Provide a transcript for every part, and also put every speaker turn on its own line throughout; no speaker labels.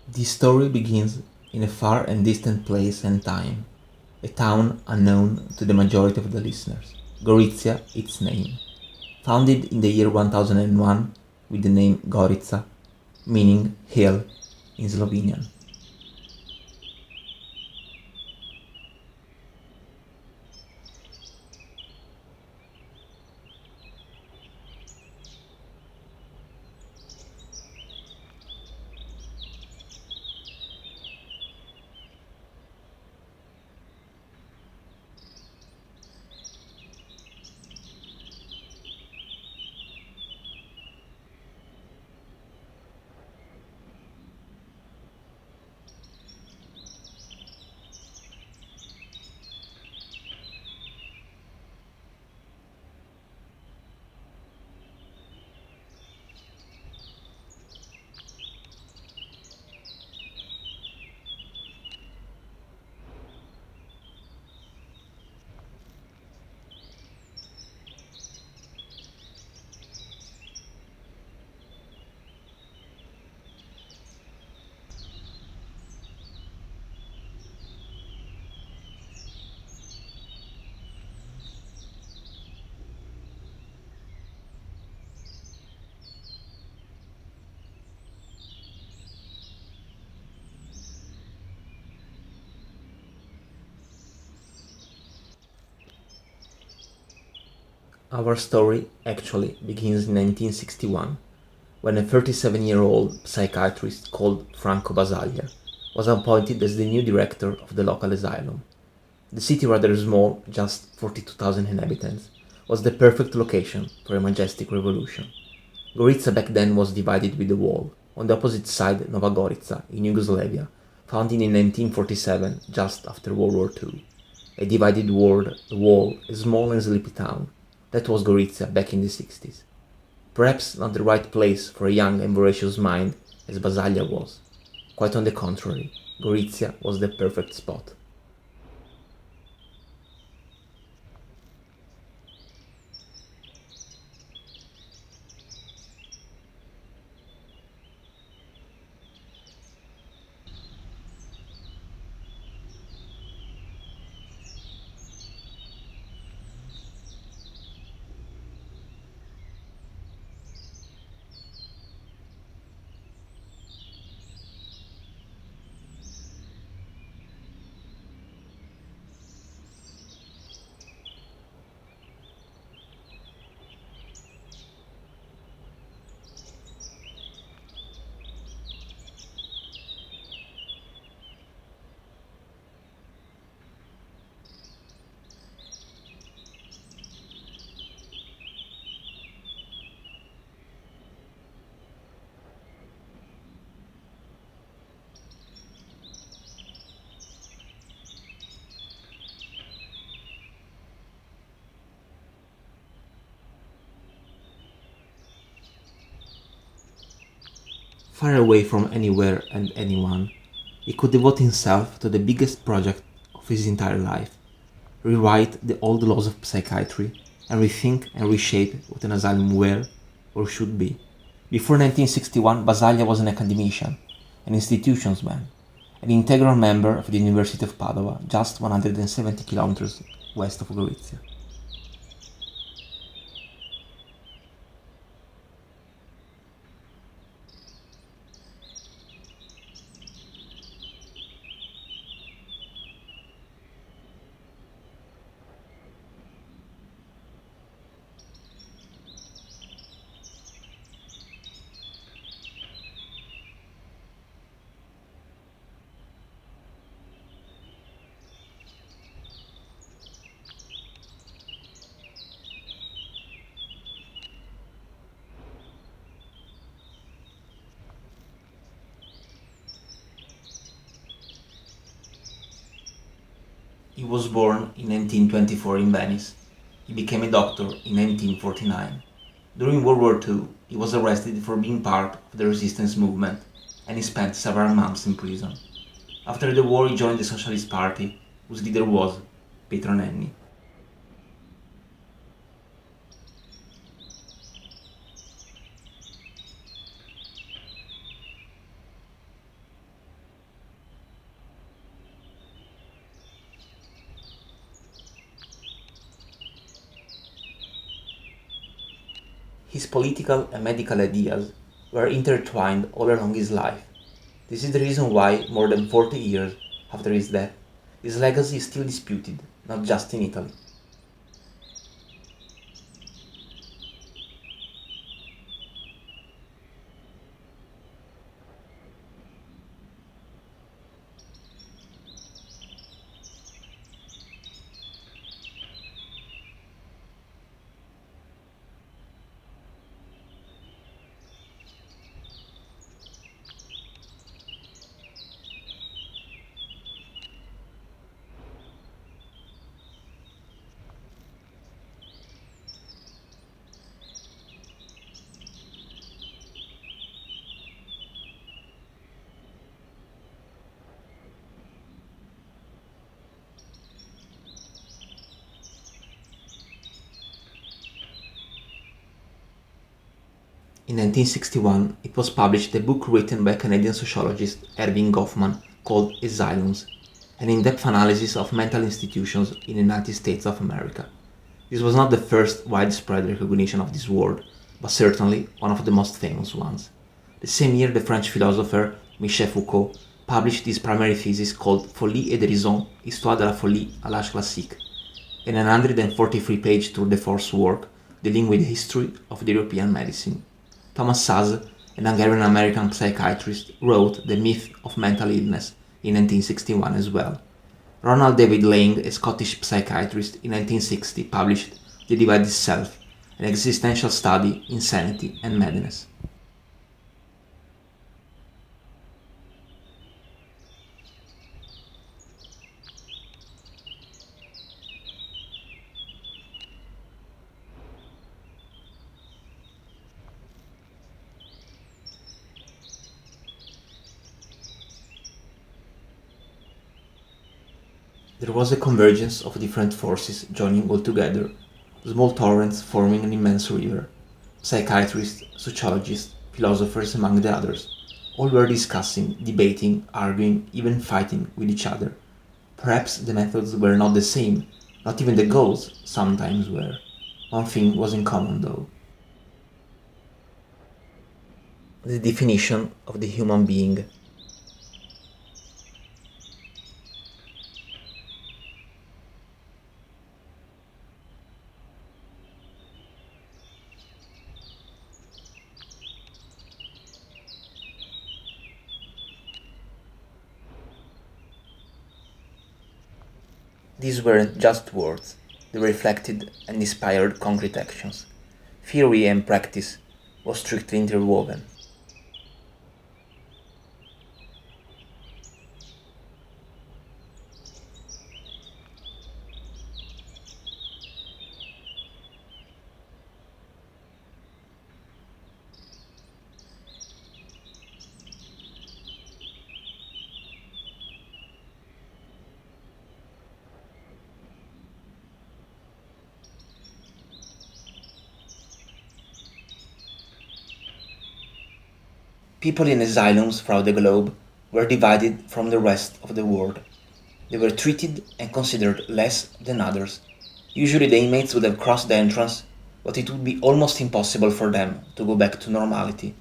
This story begins in a far and distant place and time, a town unknown to the majority of the listeners. Gorizia, its name. Founded in the year 1001 with the name Gorica, meaning hill in Slovenian. Our story actually begins in 1961, when a 37-year-old psychiatrist called Franco Basaglia was appointed as the new director of the local asylum. The city, rather small, just 42,000 inhabitants, was the perfect location for a majestic revolution. Gorizia back then was divided with a wall. On the opposite side, Nova Gorica, in Yugoslavia, founded in 1947, just after World War II. A divided wall, a small and sleepy town. That was Gorizia back in the 60s. Perhaps not the right place for a young and voracious mind as Basaglia was. Quite on the contrary, Gorizia was the perfect spot. Far away from anywhere and anyone, he could devote himself to the biggest project of his entire life, rewrite the old laws of psychiatry, and rethink and reshape what an asylum were or should be. Before 1961, Basaglia was an academician, an institutions man, an integral member of the University of Padua, just 170 kilometers west of Gorizia. He was born in 1924 in Venice. He became a doctor in 1949. During World War II, he was arrested for being part of the resistance movement, and he spent several months in prison. After the war, he joined the Socialist Party, whose leader was Pietro Nenni. His political and medical ideas were intertwined all along his life. This is the reason why, more than 40 years after his death, his legacy is still disputed, not just in Italy. In 1961, it was published a book written by Canadian sociologist Erving Goffman called Asylums, an in-depth analysis of mental institutions in the United States of America. This was not the first widespread recognition of this word, but certainly one of the most famous ones. The same year, the French philosopher Michel Foucault published his primary thesis called Folie et Raison, Histoire de la folie à l'âge classique, an 143-page tour de force work dealing with the history of the European medicine. Thomas Szasz, an Hungarian-American psychiatrist, wrote The Myth of Mental Illness in 1961 as well. Ronald David Lang, a Scottish psychiatrist, in 1960 published The Divided Self, an existential study in sanity and madness. There was a convergence of different forces joining all together, small torrents forming an immense river. Psychiatrists, sociologists, philosophers among the others. All were discussing, debating, arguing, even fighting with each other. Perhaps the methods were not the same, not even the goals sometimes were. One thing was in common though. The definition of the human being. These weren't just words, they reflected and inspired concrete actions. Theory and practice was strictly interwoven. People in asylums throughout the globe were divided from the rest of the world. They were treated and considered less than others. Usually the inmates would have crossed the entrance, but it would be almost impossible for them to go back to normality.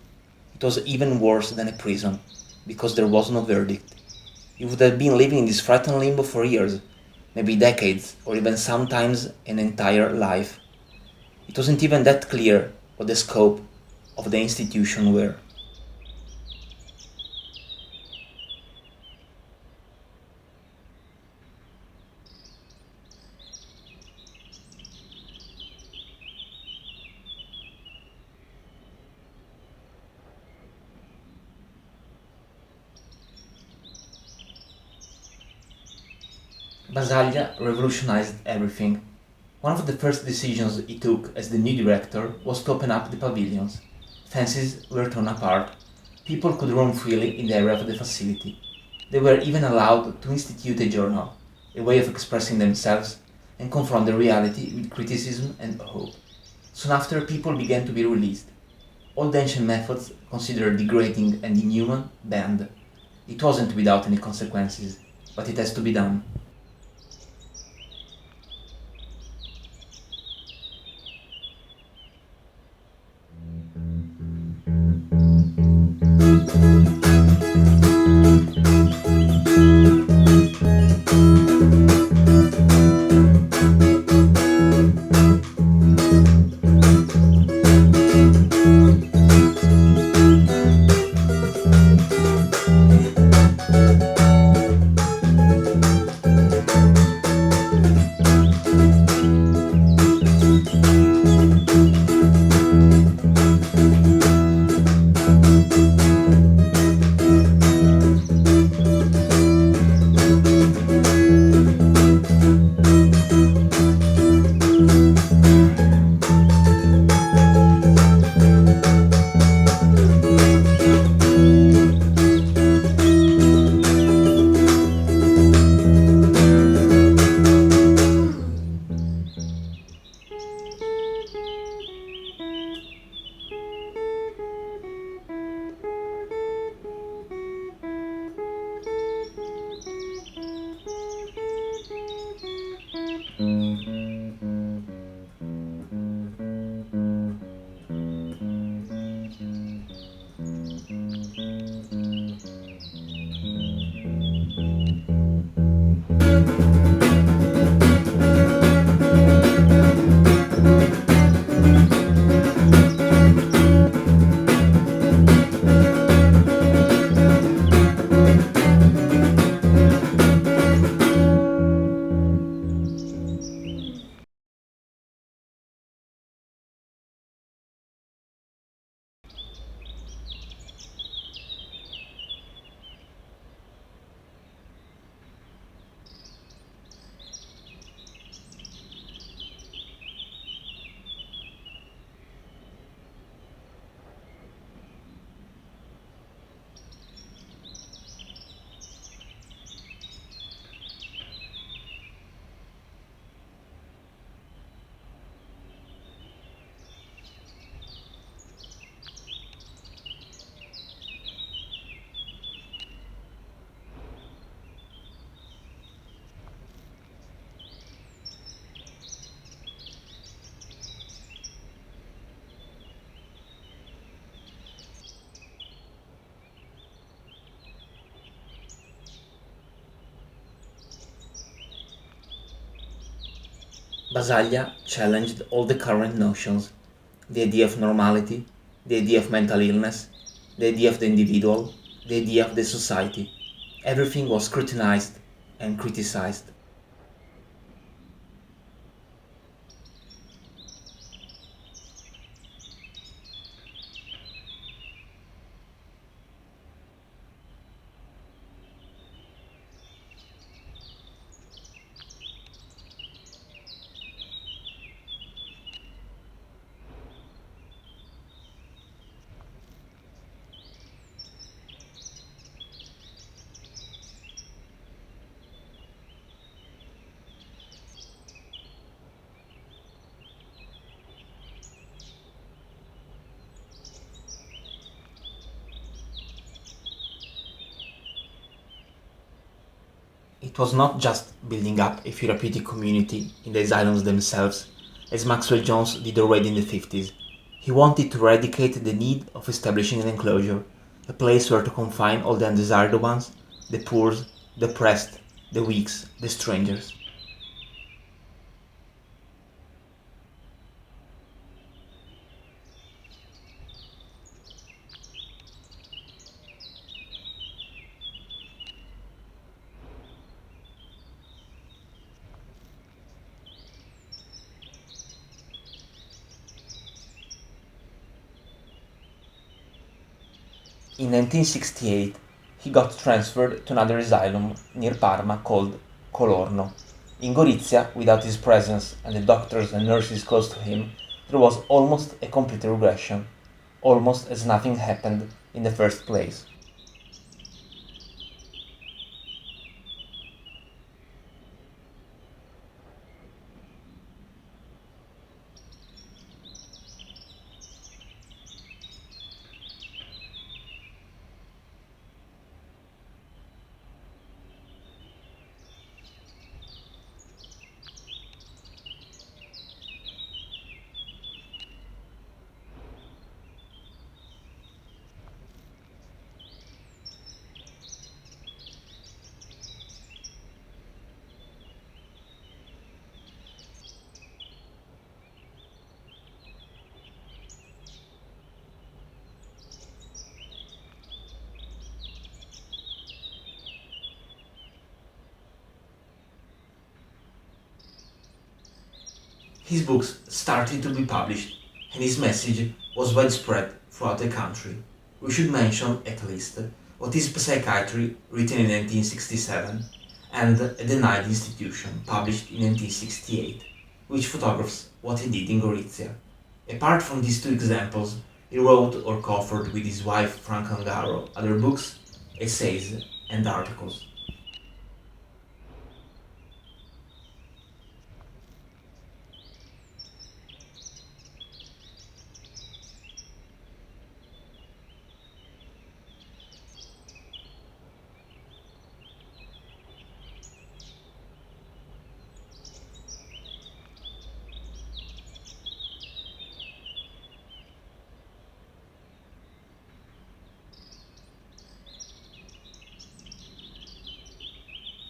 It was even worse than a prison, because there was no verdict. You would have been living in this frightened limbo for years, maybe decades, or even sometimes an entire life. It wasn't even that clear what the scope of the institution were. Basaglia revolutionized everything. One of the first decisions he took as the new director was to open up the pavilions. Fences were torn apart. People could roam freely in the area of the facility. They were even allowed to institute a journal, a way of expressing themselves and confront the reality with criticism and hope. Soon after, people began to be released. All the ancient methods considered degrading and inhuman banned. It wasn't without any consequences, but it has to be done. Basaglia challenged all the current notions: the idea of normality, the idea of mental illness, the idea of the individual, the idea of the society. Everything was scrutinized and criticized. It was not just building up a therapeutic community in the asylums themselves, as Maxwell Jones did already in the 50s. He wanted to eradicate the need of establishing an enclosure, a place where to confine all the undesired ones, the poor, the oppressed, the weak, the strangers. In 1968, he got transferred to another asylum near Parma called Colorno. In Gorizia, without his presence and the doctors and nurses close to him, there was almost a complete regression, almost as nothing happened in the first place. His books started to be published, and his message was widespread throughout the country. We should mention, at least, What is Psychiatry, written in 1967, and A Denied Institution, published in 1968, which photographs what he did in Gorizia. Apart from these two examples, he wrote or co-authored with his wife Franco Basaglia other books, essays, and articles.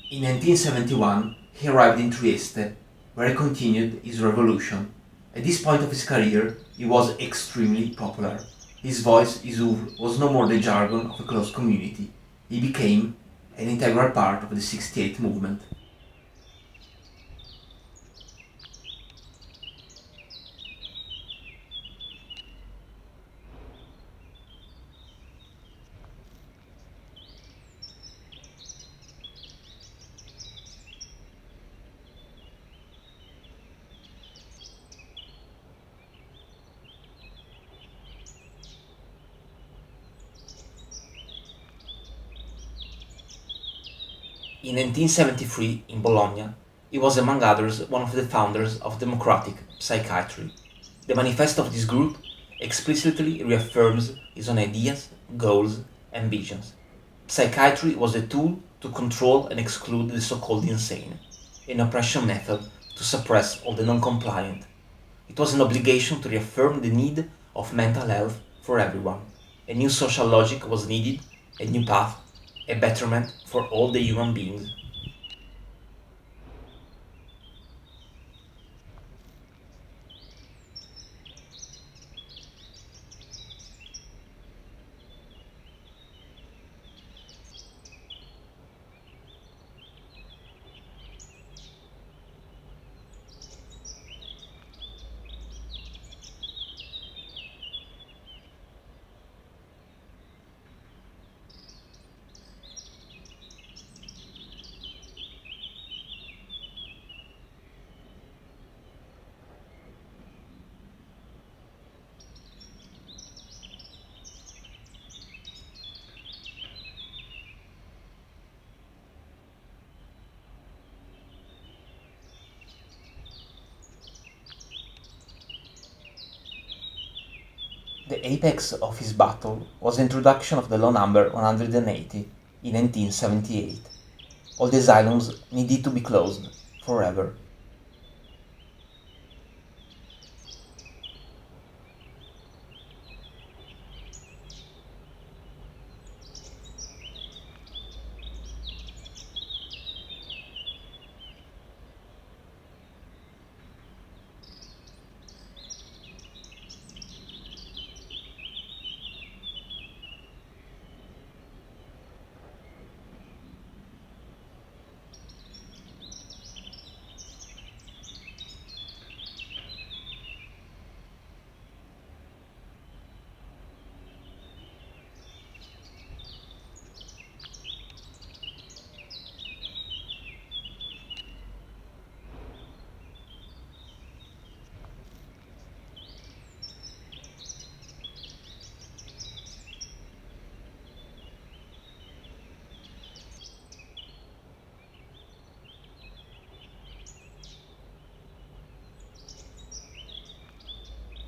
In 1971, he arrived in Trieste, where he continued his revolution. At this point of his career, he was extremely popular. His voice, his oeuvre, was no more the jargon of a closed community. He became an integral part of the 68 movement. In 1973, in Bologna, he was among others one of the founders of democratic psychiatry. The manifesto of this group explicitly reaffirms his own ideas, goals, and visions. Psychiatry was a tool to control and exclude the so-called insane, an oppression method to suppress all the non-compliant. It was an obligation to reaffirm the need of mental health for everyone. A new social logic was needed, a new path, a betterment for all the human beings. apex of his battle was the introduction of the law number 180 in 1978. All the asylums needed to be closed forever.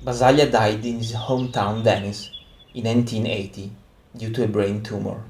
Basaglia died in his hometown Venice in 1980 due to a brain tumor.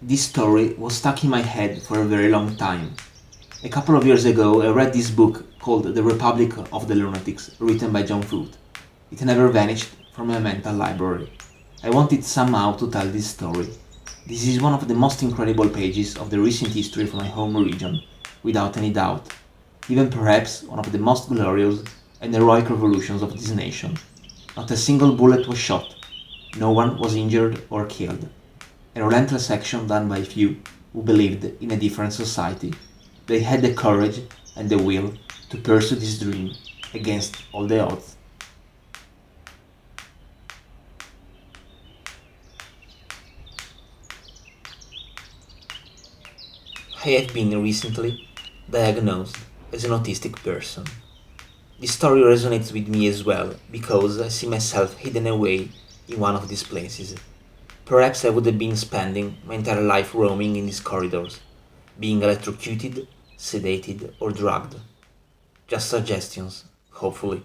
This story was stuck in my head for a very long time. A couple of years ago I read this book called The Republic of the Lunatics, written by John Foote. It never vanished from my mental library. I wanted somehow to tell this story. This is one of the most incredible pages of the recent history of my home region, without any doubt. Even perhaps one of the most glorious and heroic revolutions of this nation. Not a single bullet was shot. No one was injured or killed. A relentless action done by few who believed in a different society. They had the courage and the will to pursue this dream against all the odds. I have been recently diagnosed as an autistic person. This story resonates with me as well because I see myself hidden away in one of these places. Perhaps I would have been spending my entire life roaming in these corridors, being electrocuted, sedated, or drugged. Just suggestions, hopefully.